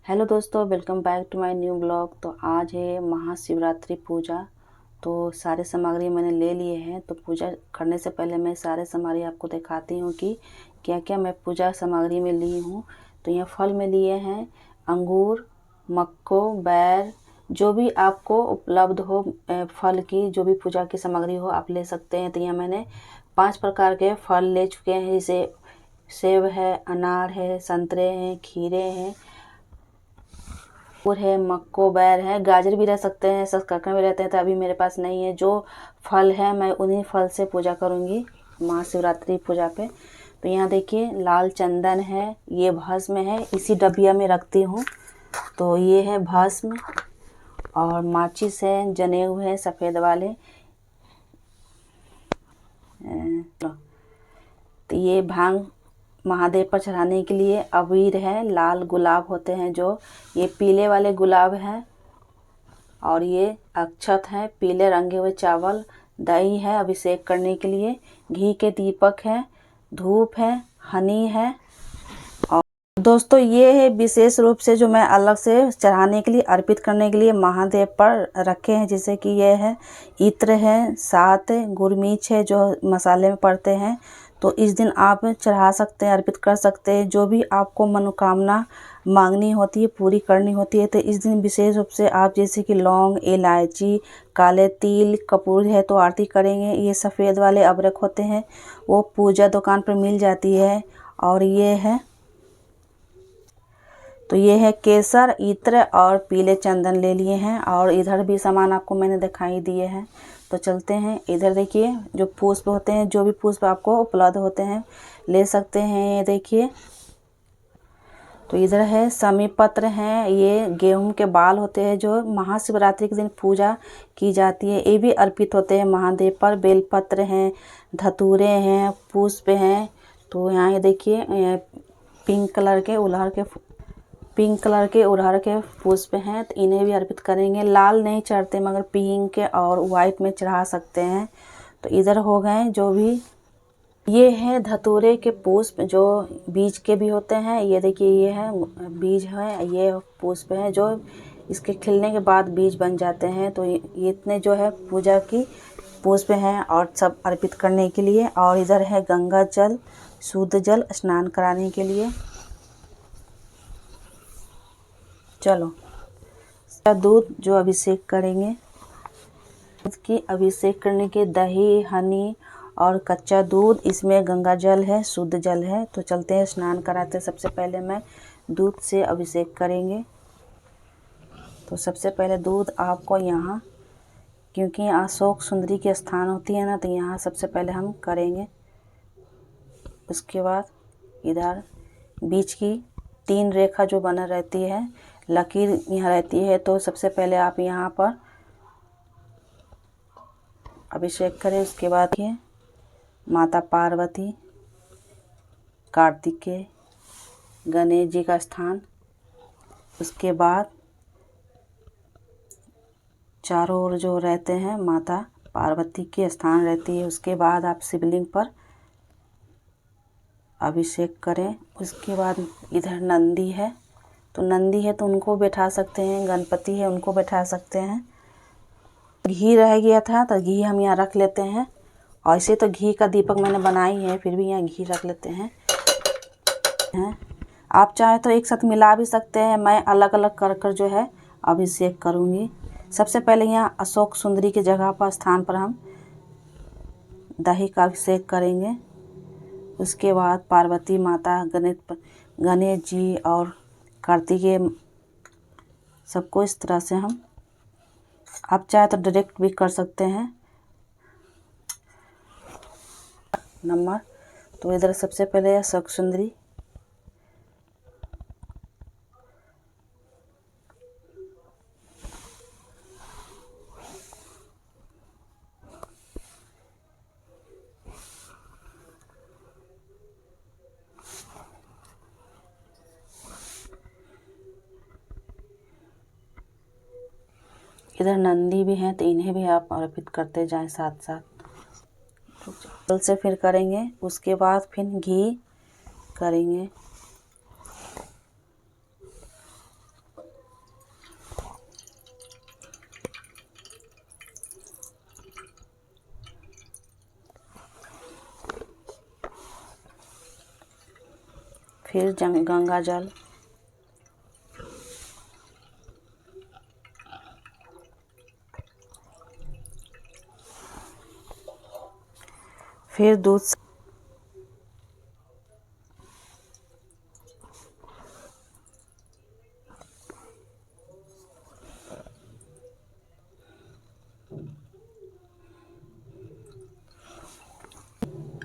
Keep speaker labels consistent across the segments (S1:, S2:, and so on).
S1: Hello दोस्तों, welcome back to my new blog. तो आज है महाशिवरात्रि पूजा। तो सारे सामग्री मैंने ले लिए हैं। तो पूजा करने से पहले मैं सारे सामग्री आपको दिखाती हूँ कि क्या क्या मैं पूजा सामग्री में ली हूँ। तो यहाँ फल में लिए हैं अंगूर, मक्को, बैर, जो भी आपको उपलब्ध हो फल की, जो भी पूजा की सामग्री हो आप ले सकते हैं। तो यहाँ मैंने 5 प्रकार के फल ले चुके हैं, जैसे सेब है, अनार है, संतरे हैं, खीरे हैं, है, मक्को, बैर है, गाजर भी रह सकते हैं, शकरकंद भी रहते हैं। तो अभी मेरे पास नहीं है। जो फल है मैं उन्हीं फल से पूजा करूँगी महाशिवरात्रि पूजा पे। तो यहाँ देखिए लाल चंदन है, ये भस्म है, इसी डबिया में रखती हूँ। तो ये है भस्म, और माचिस है, जनेऊ है सफ़ेद वाले। तो ये भांग महादेव पर चढ़ाने के लिए अबीर है, लाल गुलाब होते हैं जो, ये पीले वाले गुलाब हैं, और ये अक्षत है, पीले रंगे हुए चावल, दही है अभिषेक करने के लिए, घी के दीपक है, धूप है, हनी है। और दोस्तों ये है विशेष रूप से जो मैं अलग से चढ़ाने के लिए, अर्पित करने के लिए महादेव पर रखे हैं। जैसे कि ये है इत्र है, सात गुरमीच है जो मसाले में पड़ते हैं। तो इस दिन आप चढ़ा सकते हैं, अर्पित कर सकते हैं। जो भी आपको मनोकामना मांगनी होती है, पूरी करनी होती है, तो इस दिन विशेष रूप से आप जैसे कि लौंग, इलायची, काले तिल, कपूर है तो आरती करेंगे। ये सफ़ेद वाले अबरक होते हैं, वो पूजा दुकान पर मिल जाती है। और ये है, तो ये है केसर, इत्र और पीले चंदन ले लिए हैं। और इधर भी सामान आपको मैंने दिखाई दिए हैं। तो चलते हैं इधर। देखिए जो पुष्प होते हैं, जो भी पुष्प आपको उपलब्ध होते हैं ले सकते हैं। ये देखिए, तो इधर है समी पत्र हैं, ये गेहूं के बाल होते हैं जो महाशिवरात्रि के दिन पूजा की जाती है। ये भी अर्पित होते हैं महादेव पर। बेलपत्र हैं, धतूरे हैं, पुष्प हैं। तो यहाँ ये देखिए पिंक कलर के उड़हर के पुष्प हैं, तो इन्हें भी अर्पित करेंगे। लाल नहीं चढ़ते मगर पिंक और वाइट में चढ़ा सकते हैं। तो इधर हो गए जो भी, ये है धतूरे के पुष्प जो बीज के भी होते हैं। ये देखिए ये है बीज है, ये पुष्प है जो इसके खिलने के बाद बीज बन जाते हैं। तो ये इतने जो है पूजा की पुष्प हैं और सब अर्पित करने के लिए। और इधर है गंगा जल, शुद्ध जल स्नान कराने के लिए। चलो दूध जो अभिषेक करेंगे, दूध की अभिषेक करने के दही, हनी और कच्चा दूध, इसमें गंगा जल है, शुद्ध जल है। तो चलते हैं स्नान कराते। सबसे पहले मैं दूध से अभिषेक करेंगे। तो सबसे पहले दूध आपको यहाँ, क्योंकि यहाँ अशोक सुंदरी की स्थान होती है ना, तो यहाँ सबसे पहले हम करेंगे। उसके बाद इधर बीच की 3 रेखा जो बना रहती है, लकीर यहाँ रहती है। तो सबसे पहले आप यहाँ पर अभिषेक करें। उसके बाद ये माता पार्वती, कार्तिकेय, गणेश जी का स्थान। उसके बाद चारों ओर जो रहते हैं माता पार्वती की स्थान रहती है। उसके बाद आप शिवलिंग पर अभिषेक करें। उसके बाद इधर नंदी है, तो नंदी है तो उनको बैठा सकते हैं, गणपति है उनको बैठा सकते हैं। घी रह गया था तो घी हम यहाँ रख लेते हैं। और ऐसे तो घी का दीपक मैंने बनाई है, फिर भी यहाँ घी रख लेते हैं। आप चाहे तो एक साथ मिला भी सकते हैं। मैं अलग अलग कर कर जो है अभिषेक करूँगी। सबसे पहले यहाँ अशोक सुंदरी की जगह पर, स्थान पर हम दही का अभिषेक करेंगे। उसके बाद पार्वती माता, गणेश जी और कार्तिकेय, सबको इस तरह से हम, आप चाहे तो डायरेक्ट भी कर सकते हैं। नंबर, तो इधर सबसे पहले अशोक सुंदरी, इधर नंदी भी हैं तो इन्हें भी आप अर्पित करते जाएं साथ साथ। जल से फिर करेंगे। उसके बाद फिर घी करेंगे। फिर गंगा जल, फिर दूध,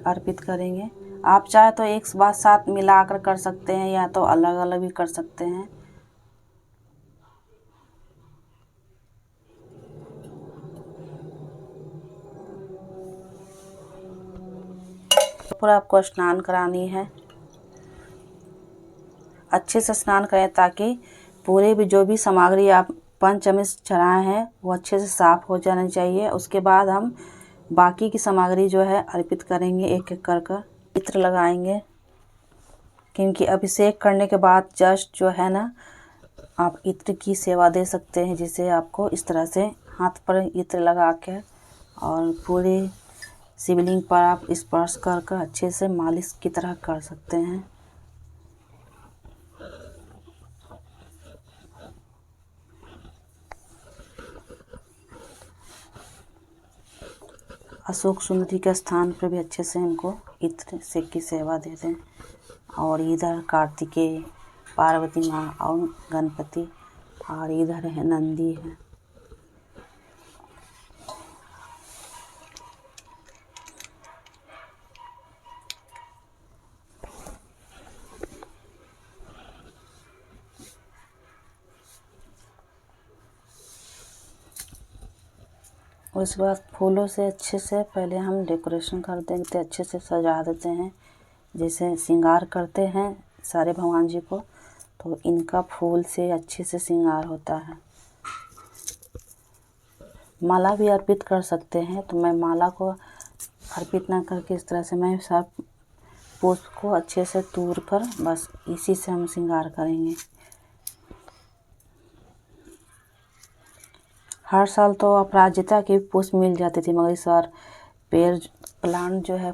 S1: अर्पित करेंगे। आप चाहे तो एक बार साथ मिलाकर कर सकते हैं या तो अलग अलग भी कर सकते हैं। पूरा आपको स्नान करानी है। अच्छे से स्नान करें ताकि पूरे भी जो भी सामग्री आप पंचअमृत चढ़ाए हैं वो अच्छे से साफ हो जाना चाहिए। उसके बाद हम बाकी की सामग्री जो है अर्पित करेंगे, एक एक कर इत्र लगाएंगे, क्योंकि अभिषेक करने के बाद जस्ट जो है ना आप इत्र की सेवा दे सकते हैं, जिसे आपको इस तरह से हाथ पर इत्र लगा के और पूरे शिवलिंग पर आप स्पर्श कर अच्छे से मालिश की तरह कर सकते हैं। अशोक सुंदरी के स्थान पर भी अच्छे से इनको इत्र से की सेवा दे दें। और इधर कार्तिकेय, पार्वती माँ और गणपति, और इधर है नंदी है। उसके बाद फूलों से अच्छे से पहले हम डेकोरेशन कर देते, अच्छे से सजा देते हैं। जैसे श्रृंगार करते हैं सारे भगवान जी को, तो इनका फूल से अच्छे से श्रृंगार होता है। माला भी अर्पित कर सकते हैं, तो मैं माला को अर्पित ना करके इस तरह से मैं सब पुष्प को अच्छे से तोड़ कर बस इसी से हम श्रृंगार करेंगे। हर साल तो अपराजिता की पुष्प मिल जाती थी, मगर इस बार पेड़ प्लांट जो है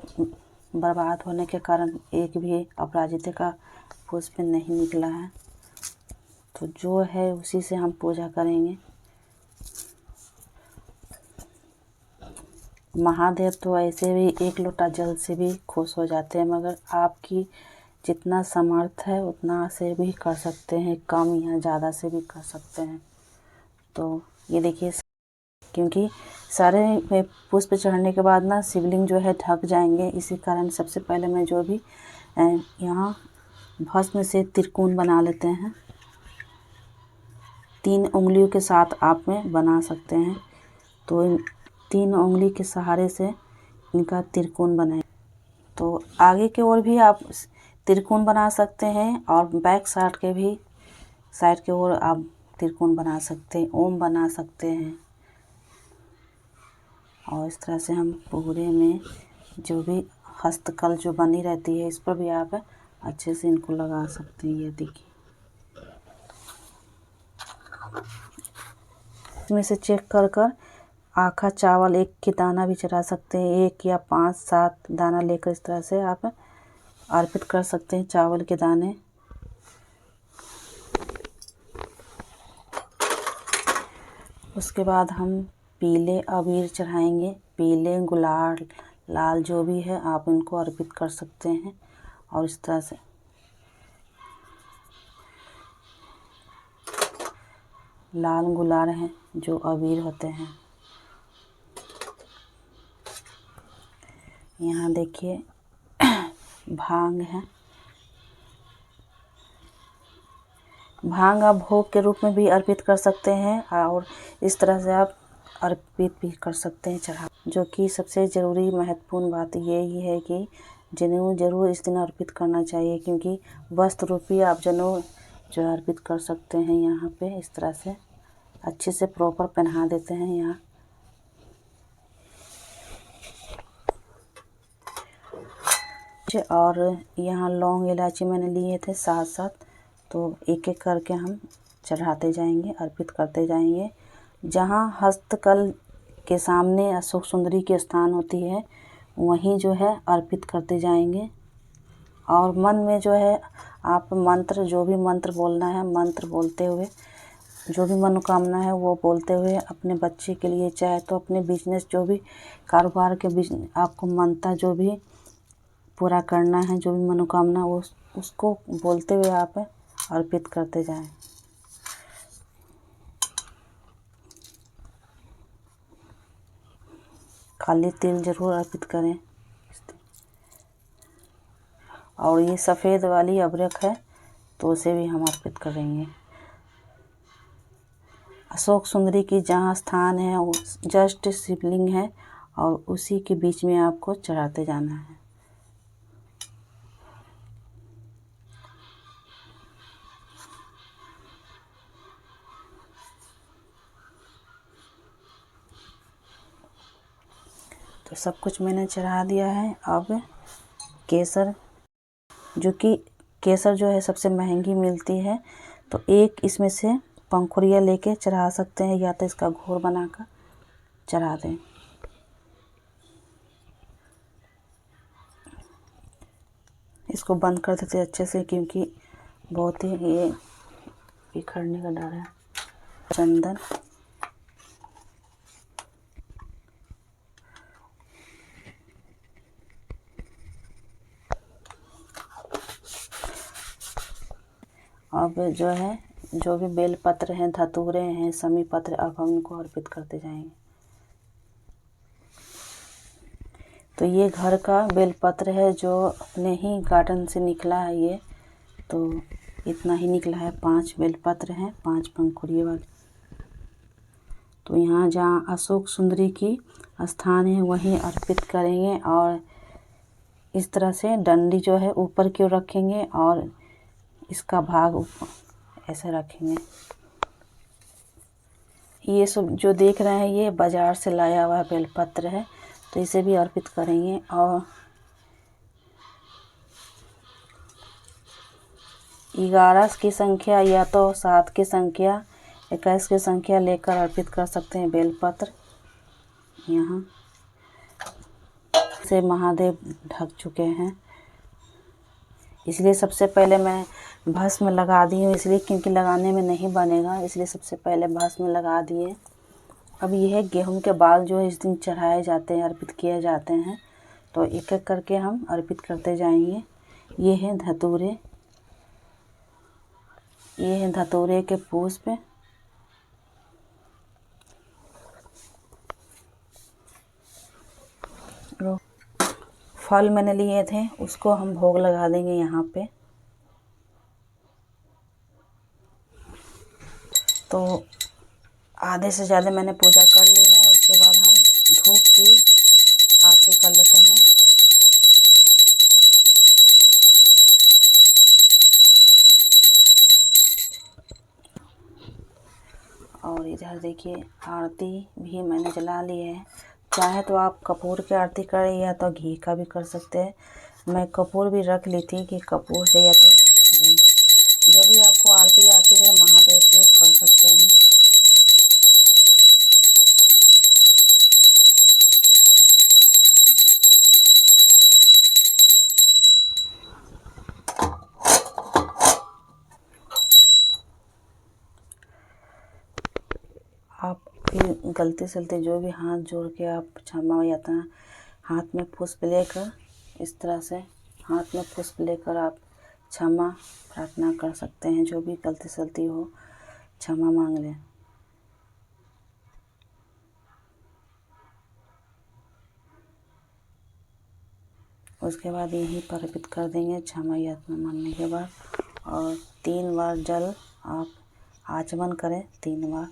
S1: बर्बाद होने के कारण एक भी अपराजिता का पुष्प नहीं निकला है, तो जो है उसी से हम पूजा करेंगे। महादेव तो ऐसे भी एक लोटा जल से भी खुश हो जाते हैं, मगर आपकी जितना समर्थ है उतना से भी कर सकते हैं, कम या ज़्यादा से भी कर सकते हैं। तो ये देखिए, क्योंकि सारे में पुष्प चढ़ने के बाद ना शिवलिंग जो है ढक जाएंगे, इसी कारण सबसे पहले मैं जो भी यहाँ भस्म से त्रिकोण बना लेते हैं। 3 उंगलियों के साथ आप में बना सकते हैं, तो 3 उंगली के सहारे से इनका त्रिकोण बनाएं। तो आगे की ओर भी आप त्रिकोण बना सकते हैं और बैक साइड के ओर आप त्रिकोण बना सकते हैं, ओम बना सकते हैं। और इस तरह से हम पूरे में जो भी हस्तकल जो बनी रहती है, इस पर भी आप अच्छे से इनको लगा सकते हैं। ये देखिए, इसमें से चेक कर आखा चावल एक की दाना भी चढ़ा सकते हैं। 1 या 5, 7 दाना लेकर इस तरह से आप अर्पित कर सकते हैं चावल के दाने। उसके बाद हम पीले अबीर चढ़ाएंगे, पीले, गुलाल, लाल जो भी है आप इनको अर्पित कर सकते हैं। और इस तरह से लाल गुलाल हैं जो अबीर होते हैं। यहाँ देखिए भांग है, भांग आप भोग के रूप में भी अर्पित कर सकते हैं, और इस तरह से आप अर्पित भी कर सकते हैं चढ़ा। जो कि सबसे ज़रूरी महत्वपूर्ण बात यही है कि जनेऊ जरूर इस दिन अर्पित करना चाहिए, क्योंकि वस्त्र रूपी आप जनेऊ जो अर्पित कर सकते हैं। यहाँ पे इस तरह से अच्छे से प्रॉपर पहना देते हैं। यहाँ और यहाँ लौंग इलायची मैंने लिए थे 7, तो एक एक करके हम चढ़ाते जाएंगे, अर्पित करते जाएंगे। जहाँ हस्तकल के सामने अशोक सुंदरी की स्थान होती है, वहीं जो है अर्पित करते जाएंगे। और मन में जो है आप मंत्र, जो भी मंत्र बोलना है, मंत्र बोलते हुए जो भी मनोकामना है वो बोलते हुए अपने बच्चे के लिए, चाहे तो अपने बिजनेस, जो भी कारोबार के बिजनेस आपको मानता, जो भी पूरा करना है, जो भी मनोकामना, उसको बोलते हुए आप अर्पित करते जाएं। खाली तिल जरूर अर्पित करें। और ये सफ़ेद वाली अबरक है तो उसे भी हम अर्पित करेंगे। अशोक सुंदरी की जहाँ स्थान है वो जस्ट शिवलिंग है और उसी के बीच में आपको चढ़ाते जाना है। तो सब कुछ मैंने चढ़ा दिया है। अब केसर, जो कि केसर जो है सबसे महंगी मिलती है, तो एक इसमें से पंखुड़ियाँ लेके चढ़ा सकते हैं, या तो इसका घोर बनाकर चढ़ा दें। इसको बंद कर देते अच्छे से, क्योंकि बहुत ही ये बिखरने का डर है। चंदन, अब जो है, जो भी बेलपत्र हैं, धतूरे हैं, समी पत्र, अब हम उनको अर्पित करते जाएंगे। तो ये घर का बेलपत्र है जो अपने ही गार्डन से निकला है। ये तो इतना ही निकला है, 5 बेलपत्र हैं, 5 पंखुड़ियों वाले। तो यहाँ जहाँ अशोक सुंदरी की स्थान है वहीं अर्पित करेंगे, और इस तरह से डंडी जो है ऊपर की ओर रखेंगे और इसका भाग ऊपर ऐसे रखेंगे। ये सब जो देख रहे हैं ये बाज़ार से लाया हुआ बेलपत्र है, तो इसे भी अर्पित करेंगे। और 11 की संख्या या तो 7 की संख्या, 21 की संख्या लेकर अर्पित कर सकते हैं बेलपत्र। यहाँ से महादेव ढक चुके हैं, इसलिए सबसे पहले मैं भस्म लगा दी हूँ, इसलिए क्योंकि लगाने में नहीं बनेगा, इसलिए सबसे पहले भस्म लगा दिए। अब यह है गेहूं के बाल जो है इस दिन चढ़ाए जाते हैं, अर्पित किए जाते हैं, तो एक एक करके हम अर्पित करते जाएंगे। ये है धतूरे, ये है धतूरे के पुष्प। फल मैंने लिए थे उसको हम भोग लगा देंगे यहाँ पे। तो आधे से ज़्यादा मैंने पूजा कर ली है। उसके बाद हम धूप की आरती कर लेते हैं। और इधर देखिए आरती भी मैंने जला ली है। चाहे तो आप कपूर की आरती करें या तो घी का भी कर सकते हैं। मैं कपूर भी रख ली थी कि कपूर से या तो करें। जो भी आपको आरती आती है महादेव की कर सकते हैं। आप फिर गलती सलती जो भी हाथ जोड़ के आप क्षमा यातना, हाथ में पुष्प लेकर इस तरह से हाथ में पुष्प लेकर आप क्षमा प्रार्थना कर सकते हैं। जो भी गलती सलती हो क्षमा मांग लें। उसके बाद यहीं पर अर्पित कर देंगे क्षमा यातना मांगने के बाद। और 3 बार जल आप आचमन करें, 3 बार।